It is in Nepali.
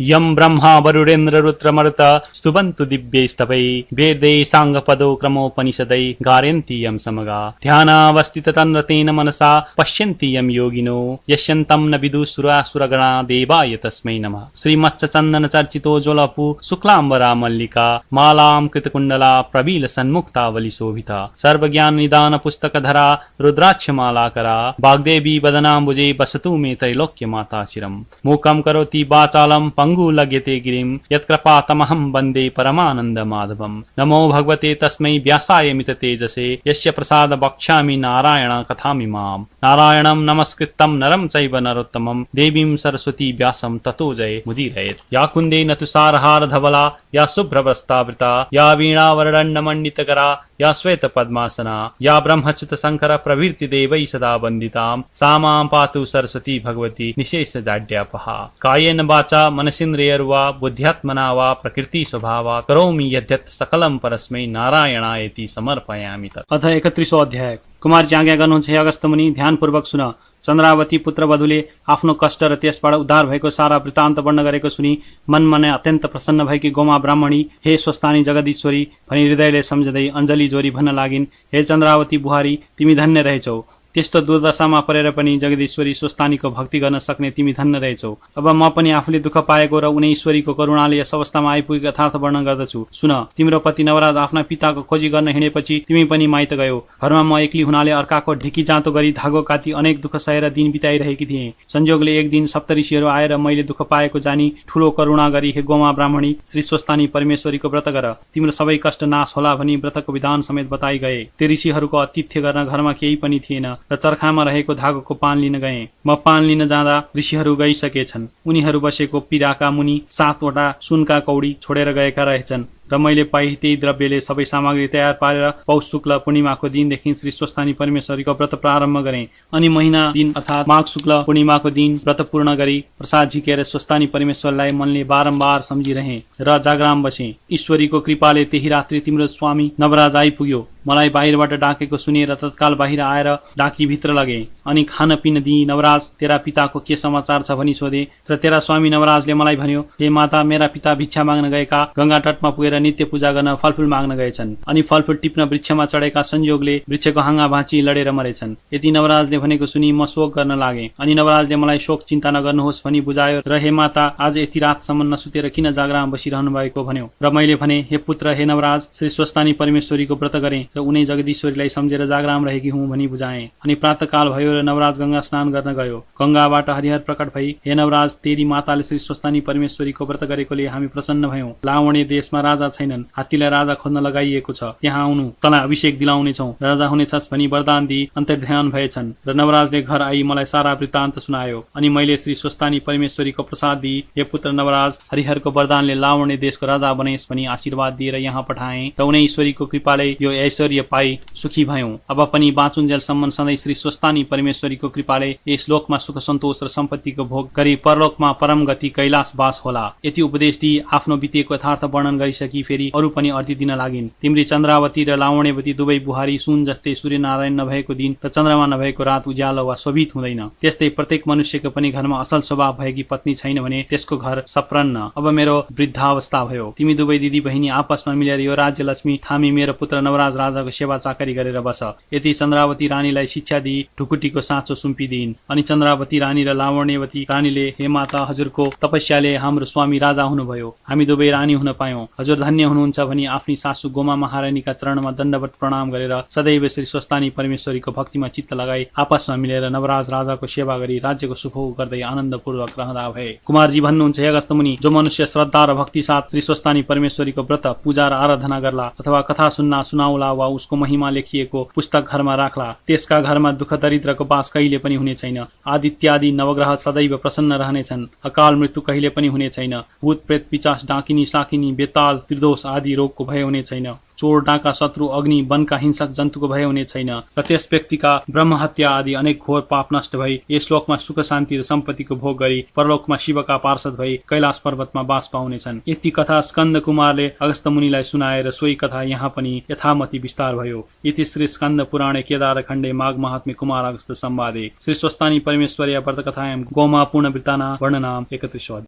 यं ब्रह्मा वरुणेन्द्र रुद्रमरुत स्तुवन्तु दिव्यैस्तवै वेदै साङ्गपदो क्रमोपनिषदै गारयन्ति यं समगा ध्यानावस्थिततन्रतेन मनसा पश्यन्ति यं योगिनो यस्यन्तं न विदुसुरासुरगणा देवाय तस्मै नमः। श्रीमत्स्यचन्दन चर्चितो ज्वलपु शुक्लाम्बरा मल्लिका मालां कृतकुण्डला प्रबील सन्मुक्तावली शोभिता सर्वज्ञान निदान पुस्तकधरा रुद्राक्षमालाकरा वाग्देवी वदनाम्बुजे वसतु मे त्रैलोक्य माता चिरम् मूकं करोति वाचालं पंगुलग्यते गिरिं यत्कृपातमहं वन्दे परमानन्द माधवम्। नमो भगवते तस्मै व्यासाय मिततेजसे यस्य प्रसाद वक्ष्यामि नारायण कथामिमाम्। नारायणं नमस्कृतं नरं चैव नरोत्तमं देवीं सरस्वती व्यासं ततो जय मुदीरयेत्। या कुन्देन तुषारहार धवला या शुभ्रवस्त्रावृता या वीणा वरदण्डमण्डितकरा या श्वेत पद्मासना या ब्रह्मच्युत शंकर प्रभृति देवै सदा वन्दितां सा मां पातु सरस्वती भगवती निशेष जाड्यापहा। कायेन वाचा मनसिन्द्रियर्वा बुद्ध्यात्मना वा प्रकृति स्वभावा करोमि यद्यत् सकलं परस्मै नारायणायति समर्पयामि तत्। अथ 31वां अध्याय। कुमारजी आज्ञा गर्नुहुन्छ, हे अगस्त्य मुनि ध्यानपूर्वक सुन। चन्द्रावती पुत्र वधुले आफ्नो कष्ट र त्यसबाट उद्धार भएको सारा वृत्तान्त वर्णन गरेको सुनि मनमनै अत्यन्त प्रसन्न भएकी गोमा ब्राह्मणी हे स्वस्थानी जगदीश्वरी भनी हृदयले सम्झदै अञ्जली जोरी भन्न लागिन्, हे चन्द्रावती बुहारी तिमी धन्य रहेछौ। त्यस्तो दुर्दशामा परेर पनि जगदीश्वरी स्वस्थानीको भक्ति गर्न सक्ने तिमी धन्य रहेछौ। अब म पनि आफूले दुःख पाएको र उनी ईश्वरीको करुणाले यस अवस्थामा आइपुगेको यथार्थ वर्णन गर्दछु। सुन, तिम्रो पति नवराज आफ्ना पिताको खोजी गर्न हिँडेपछि तिमी पनि माइत गयौ। घरमा म एक्ली हुनाले अर्काको ढिकी जाँतो गरी धागो काटी अनेक दुःख सहेर दिन बिताइरहेकी थिएँ। संजोगले एक दिन सप्तऋषिहरू आएर मैले दुःख पाएको जानी ठूलो करुणा गरी हे गोमा ब्राह्मणी श्री स्वस्थानी परमेश्वरीको व्रत गर, तिम्रो सबै कष्ट नाश होला भनी व्रतको विधान समेत बताई गए। ती ऋषिहरूको आतिथ्य गर्न घरमा केही पनि थिएन र चर्खामा रहेको धागोको पान लिन गए। म पान लिन जाँदा ऋषिहरू गइसकेछन्। उनीहरू बसेको पिराका मुनि 7वटा सुनका कौडी छोडेर गएका रहेछन् र मैले पाई त्यही द्रव्यले सबै सामग्री तयार पारेर पौष शुक्ल पूर्णिमाको दिनदेखि श्री स्वस्थानी परमेश्वरीको व्रत प्रारम्भ गरे। अनि महिना दिन अर्थात् माघ शुक्ल पूर्णिमाको दिन व्रत पूर्ण गरी प्रसाद झिकेर स्वस्थानी परमेश्वरलाई मनले बारम्बार सम्झिरहे र जागराम बसे। ईश्वरीको कृपाले त्यही रात्रि तिम्रो स्वामी नवराज आइपुग्यो। मलाई बाहिरबाट डाकेको सुनेर तत्काल बाहिर आएर डाकी भित्र लगे अनि खान पिन दिई, नवराज तेरा पिताको के समाचार छ भनी सोधे र तेरा स्वामी नवराजले मलाई भन्यो, हे माता मेरा पिता भिक्षा माग्न गएका गंगा तटमा पुगेर नित्य पूजा गर्न फलफूल माग्न गएछन् अनि फलफूल टिप्न वृक्षमा चढेका संयोगले वृक्षको हाँगा भाँची लडेर मरेछन्। यति नवराजले भनेको सुनि म शोक गर्न लागे अनि नवराजले मलाई शोक चिन्ता नगर्नुहोस् भनी बुझायो र हे माता आज यति रातसम्म नसुतेर किन जागराम बसिरहनु भएको भन्यो। र मैले भने, हे पुत्र हे नवराज श्री स्वस्थानी परमेश्वरीको व्रत गरे र उनी जगदीश्वरीलाई सम्झेर जागराम रहेकी हुँ भनी बुझाए। अनि प्रातःकाल भयो र नवराज गंगा स्नान गर्न गयो। गंगाबाट हरिहर प्रकट भई, हे नवराज तेरी माताले श्री स्वस्थानी परमेश्वरीको व्रत गरेकोले हामी प्रसन्न भयौं। लावण्य देशमा राजा छैनन्, हात्तीलाई राजा खोज्न लगाइएको छ, त्यहाँ आउनु, तँलाई अभिषेक दिलाउनेछौं, राजा हुनेछस् भनी वरदान दिई अन्तर्ध्यान भएछन्। र नवराजले घर आई मलाई सारा वृत्तान्त सुनायो अनि मैले श्री स्वस्थानी परमेश्वरीको प्रसाद दिई, हे पुत्र नवराज हरिहरको वरदानले लावण्य देशको राजा बनेस् भनी आशीर्वाद दिएर यहाँ पठाए र उनी ईश्वरीको कृपाले यो ऐश्वर्य पाई सुखी भयौं। अब पनि बाँचुन्जेलसम्म सधैँ श्री स्वस्थानी परमेश्वरीको कृपाले यस लोकमा सुख सन्तोष र सम्पत्तिको भोग गरी परलोकमा परम गति कैलाशवास होला। यति उपदेश दिई आफ्नो बितेको यथार्थ वर्णन गरिसकी फेरि अरू पनि अर्ती दिन लागिन्। तिम्री चन्द्रावती र लावण्यवती दुवै बुहारी सुन जस्तै सूर्यनारायण नभएको दिन र चन्द्रमा नभएको रात उज्यालो वा शोभित हुँदैन। त्यस्तै प्रत्येक मनुष्यको पनि घरमा असल स्वभाव भएकी पत्नी छैन भने त्यसको घर सप्रन्न। अब मेरो वृद्धावस्था भयो। तिमी दुवै दिदी बहिनी आपसमा मिलेर यो राज्य लक्ष्मी थामी मेरो पुत्र नवराज राजाको सेवा चाकरी गरेर बस। यति चन्द्रावती रानीलाई शिक्षा दिई ढुकुटीको साँचो सुम्पिदिइन्। अनि चन्द्रावती रानी र लावण्यवती रानीले, हे माता हजुरको तपस्याले हाम्रो स्वामी राजा हुनुभयो, हामी दुवै रानी हुन पायौं, हजुर धन्य हुनुहुन्छ भनी आफ्नी सासू गोमा महारानीका चरणमा दण्डवत प्रणाम गरेर सदैव श्री स्वस्थानी परमेश्वरीको भक्तिमा चित्त लगाई आपसमा मिलेर नवराज राजाको सेवा गरी राज्यको सुभोग गर्दै आनन्दपूर्वक रहँदा भए। कुमारजी भन्नुहुन्छ, हे अगस्त्य मुनि जो मनुष्य श्रद्धा र भक्ति साथ श्री स्वस्थानी परमेश्वरीको व्रत पूजा र आराधना गर्ला अथवा कथा सुन्ना सुनाउला वा उसको महिमा लेखिएको पुस्तक घरमा राख्ला, त्यसका घरमा दुःख दरिद्रको बास कहिले पनि हुने छैन। आदित्यादि नवग्रह सदैव प्रसन्न रहनेछन्। अकाल मृत्यु कहिले पनि हुने छैन। भूत प्रेत पिचास डाकिनी साकिनी बेताल त्रिदोष आदि रोगको भय हुने छैन। चोर डाका शत्रु अग्नि वनका हिंसक जन्तुको भय हुने छैन र त्यस व्यक्तिका ब्रह्महत्या आदि अनेक घोर पाप नष्ट भई यस लोकमा सुख शान्ति र सम्पत्तिको भोग गरी परलोकमा शिवका पार्षद भई कैलाश पर्वतमा बास पाउनेछन्। यति कथा स्कन्द कुमारले अगस्त्य मुनिलाई सुनाएर सोही कथा यहाँ पनि यथामति विस्तार भयो। इति श्री स्कन्द पुराणे केदार खण्डे माघ महात्म्य कुमार अगस्त्य संवादे श्री स्वस्थानी परमेश्वर्या व्रत कथायां गोमा पूर्ण वृत्ताना वर्णनाम 31।